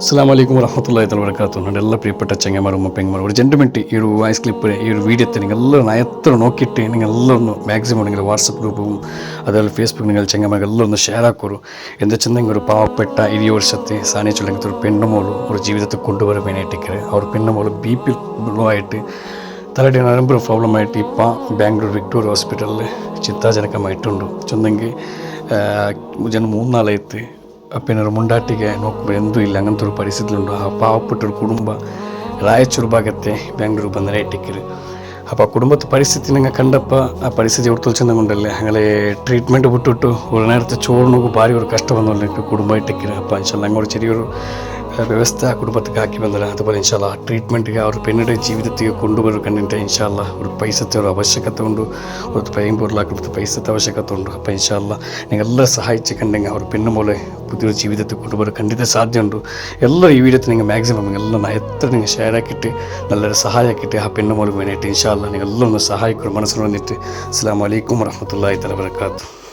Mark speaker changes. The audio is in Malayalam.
Speaker 1: അസ്സലാമു അലൈക്കും വറഹ്മത്തുള്ളാഹി വബറകാതുഹു. എൻ്റെ എല്ലാ പ്രിയപ്പെട്ട ചങ്ങന്മാരും പെങ്ങന്മാരും ഒരു 2 മിനിറ്റ് ഈ ഒരു വോയിസ് ക്ലിപ്പ് ഈ ഒരു വീഡിയോത്തെ നിങ്ങൾ എല്ലാവരും എത്ര നോക്കിയിട്ട് നിങ്ങൾ എല്ലാവരും ഒന്ന് മാക്സിമം നിങ്ങൾ വാട്സപ്പ് ഗ്രൂപ്പും അതുപോലെ ഫേസ്ബുക്ക് നിങ്ങൾ ചങ്ങന്മാർക്ക് എല്ലാവരും ഒന്ന് ഷെയർ ആക്കൂ. എന്താ വെച്ചെങ്കിൽ ഒരു പാവപ്പെട്ട 20 വർഷത്തെ സാനിച്ചുള്ളെങ്കിൽ ഒരു പെണ്ണുമോളും ഒരു ജീവിതത്തിൽ കൊണ്ടുവരാൻ വേണ്ടിയിട്ട് ആ ഒരു പെണ്ണുമോൾ BP ലോ ആയിട്ട് തലയുടെ നരമ്പ് പ്രോബ്ലമായിട്ട് ഇപ്പം ബാംഗ്ലൂർ വിക്ടോറിയ ഹോസ്പിറ്റലിൽ ചിന്താജനകമായിട്ടുണ്ട്. ചെന്നെങ്കിൽ 3 നാളായിട്ട് പിന്നെ ഒരു മുണ്ടാട്ടിಗೆ നോക്കുമ്പോൾ ಎಂದೂ ಇಲ್ಲ അങ്ങനത്തെ ഒരു പരിസ്ഥിതിയിലുണ്ട്. ആ പാവപ്പെട്ടൊരു കുടുംബം ರಾಯಚೂರು ಭಾಗത്തെ ബാംഗ്ലൂർ ಬಂದರೆ ಇಟ್ಟಿಕ್ಕರು. അപ്പോൾ ആ കുടുംബത്തെ പരിസ്ഥിതി നിങ്ങൾ കണ്ടപ്പോൾ ആ പരിസ്ഥിതി ഒടുത്തു ചെന്നുകൊണ്ടല്ലേ ഞങ്ങളെ ട്രീറ്റ്മെൻറ്റ് വിട്ടിട്ട് ഒരു നേരത്തെ ചോറിനൊക്കെ ഭാരി ഒരു കഷ്ടം വന്നല്ലോ എനിക്ക് കുടുംബം ഇട്ടിക്കര്. അപ്പോൾ ഇൻഷാല്ലാ അങ്ങോട്ട് ചെറിയൊരു വ്യവസ്ഥ ആ കുടുംബത്തേക്ക് ആക്കി വന്നില്ല. അതുപോലെ ഇൻഷാല്ലാ ആ ട്രീറ്റ്മെൻറ്റിಗೆ അവർ പെണ്ണിൻ്റെ ജീവിതത്തേക്ക് കൊണ്ടുവരും കണ്ടിട്ട് ഇൻഷാല്ലാ ഒരു പൈസത്തെ ഒരു ആവശ്യകത ഉണ്ട്, ഒരു പയ്യമ്പൂരിലാക്കുന്ന പൈസത്തെ ആവശ്യകത ഉണ്ട്. അപ്പോൾ ഇൻഷാല്ലാ നിങ്ങളെല്ലാം സഹായിച്ച് കണ്ടെങ്കിൽ അവർ പെണ്ണുമോളെ പുതിയൊരു ജീവിതത്തിൽ കൊണ്ടുവരാൻ കണ്ടിട്ട് സാധ്യമുണ്ട്. എല്ലാവരും ഈ വീഡിയോത്തിൽ നിങ്ങൾ മാക്സിമം നിങ്ങളെല്ലാം എത്ര നിങ്ങൾ ഷെയർ ആക്കിയിട്ട് നല്ലൊരു സഹായമാക്കിയിട്ട് ആ പെണ്ണുമോൾക്ക് വേണ്ടിയിട്ട് ഇൻഷാല്ലാ നിങ്ങളെല്ലാം ഒന്ന് സഹായിക്കും മനസ്സിൽ വന്നിട്ട്. അസ്സലാമു അലൈക്കും വറഹ്മത്തുള്ളാഹി വബറകാതുഹു.